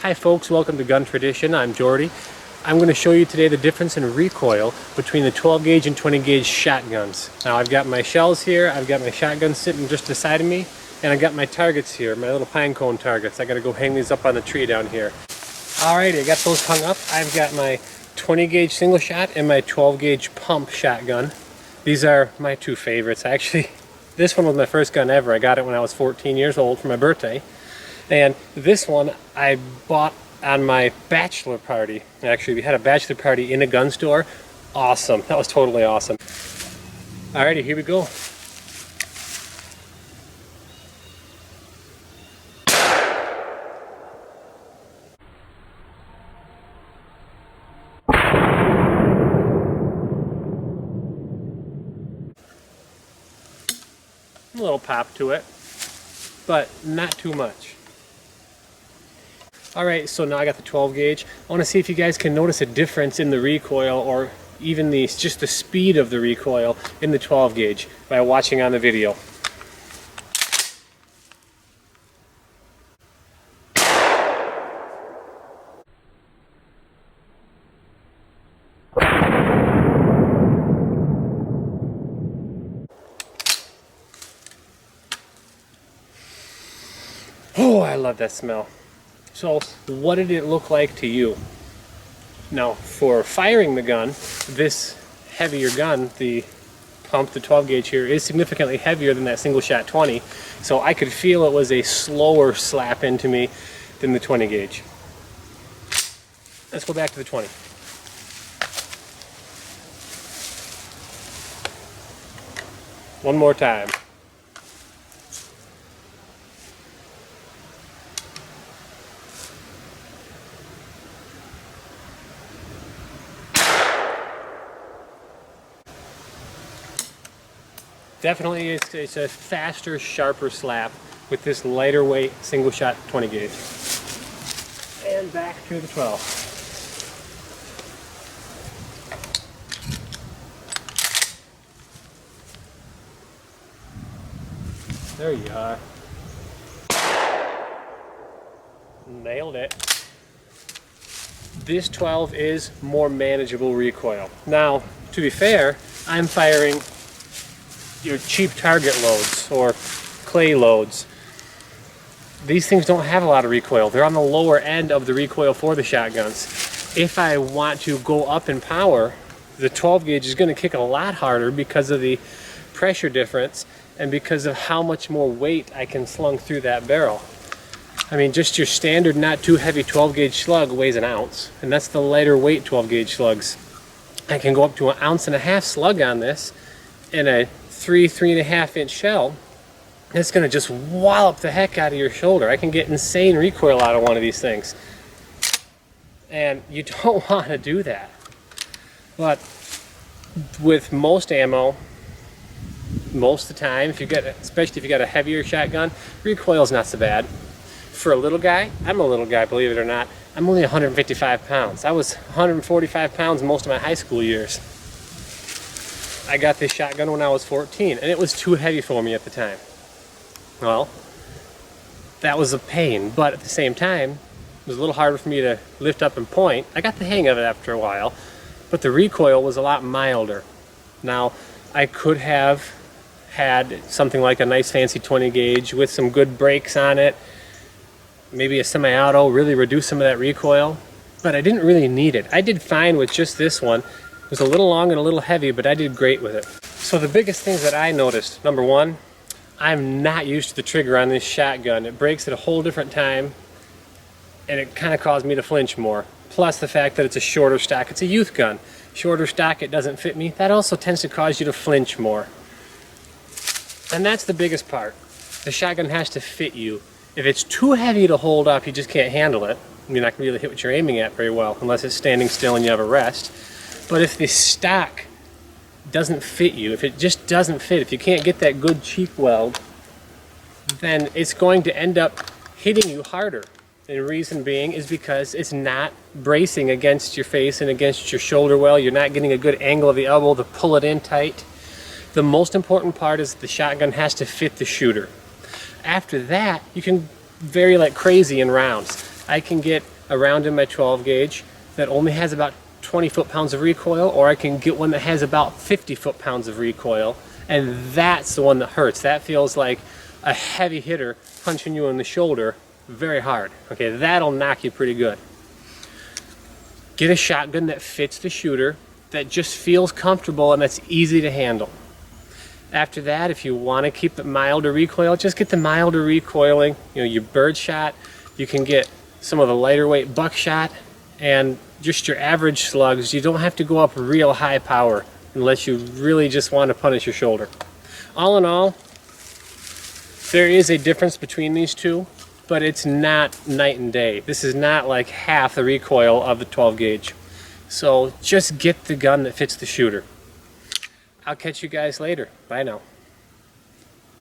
Hi folks, welcome to Gun Tradition. I'm Jordy. I'm going to show you today the difference in recoil between the 12 gauge and 20 gauge shotguns. Now I've got my shells here, I've got my shotgun sitting just beside of me, and I've got my targets here, my little pine cone targets. I got to go hang these up on the tree down here. Alrighty, I got those hung up. I've got my 20 gauge single shot and my 12 gauge pump shotgun. These are my two favorites. Actually, this one was my first gun ever. I got it when I was 14 years old for my birthday. And this one I bought on my bachelor party. Actually, we had a bachelor party in a gun store. Awesome. That was totally awesome. Alrighty, here we go. A little pop to it, but not too much. Alright, so now I got the 12 gauge. I want to see if you guys can notice a difference in the recoil, or even just the speed of the recoil in the 12 gauge by watching on the video. Oh, I love that smell. So what did it look like to you? Now for firing the gun, this heavier gun, the pump, the 12 gauge here, is significantly heavier than that single shot 20. So I could feel it was a slower slap into me than the 20 gauge. Let's go back to the 20. One more time. Definitely it's a faster, sharper slap with this lighter weight single shot 20 gauge. And back to the 12. There you are. Nailed it. This 12 is more manageable recoil. Now, to be fair, I'm firing your cheap target loads or clay loads. These things don't have a lot of recoil. They're on the lower end of the recoil for the shotguns. If I want to go up in power, the 12 gauge is going to kick a lot harder because of the pressure difference and because of how much more weight I can slung through that barrel. I mean, just your standard not too heavy 12 gauge slug weighs an ounce, and that's the lighter weight 12 gauge slugs. I can go up to 1.5 ounces slug on this in a 3.5 inch shell. It's going to just wallop the heck out of your shoulder. I can get insane recoil out of one of these things. And you don't want to do that. But with most ammo, most of the time, especially if you got a heavier shotgun, recoil is not so bad. For a little guy, I'm a little guy, believe it or not, I'm only 155 pounds. I was 145 pounds most of my high school years. I got this shotgun when I was 14, and it was too heavy for me at the time. Well, that was a pain, but at the same time, it was a little harder for me to lift up and point. I got the hang of it after a while, but the recoil was a lot milder. Now, I could have had something like a nice fancy 20 gauge with some good brakes on it, maybe a semi-auto, really reduce some of that recoil, but I didn't really need it. I did fine with just this one. It was a little long and a little heavy, but I did great with it. So the biggest things that I noticed, number one, I'm not used to the trigger on this shotgun. It breaks at a whole different time, and it kind of caused me to flinch more. Plus the fact that it's a shorter stock. It's a youth gun. Shorter stock, it doesn't fit me. That also tends to cause you to flinch more. And that's the biggest part. The shotgun has to fit you. If it's too heavy to hold up, you just can't handle it. You're not going to be able to hit what you're aiming at very well, unless it's standing still and you have a rest. But if the stock doesn't fit you, if it just doesn't fit, if you can't get that good cheek weld, then it's going to end up hitting you harder. And the reason being is because it's not bracing against your face and against your shoulder well. You're not getting a good angle of the elbow to pull it in tight. The most important part is the shotgun has to fit the shooter. After that, you can vary like crazy in rounds. I can get a round in my 12 gauge that only has about 20 foot-pounds of recoil, or I can get one that has about 50 foot-pounds of recoil, and that's the one that hurts. That feels like a heavy hitter punching you in the shoulder very hard. Okay, that'll knock you pretty good. Get a shotgun that fits the shooter, that just feels comfortable and that's easy to handle. After that, if you want to keep it milder recoil, just get the milder recoiling. You know, your birdshot, you can get some of the lighter weight buckshot, and just your average slugs. You don't have to go up real high power unless you really just want to punish your shoulder. All in all, there is a difference between these two, but it's not night and day. This is not like half the recoil of the 12 gauge. So just get the gun that fits the shooter. I'll catch you guys later. Bye now.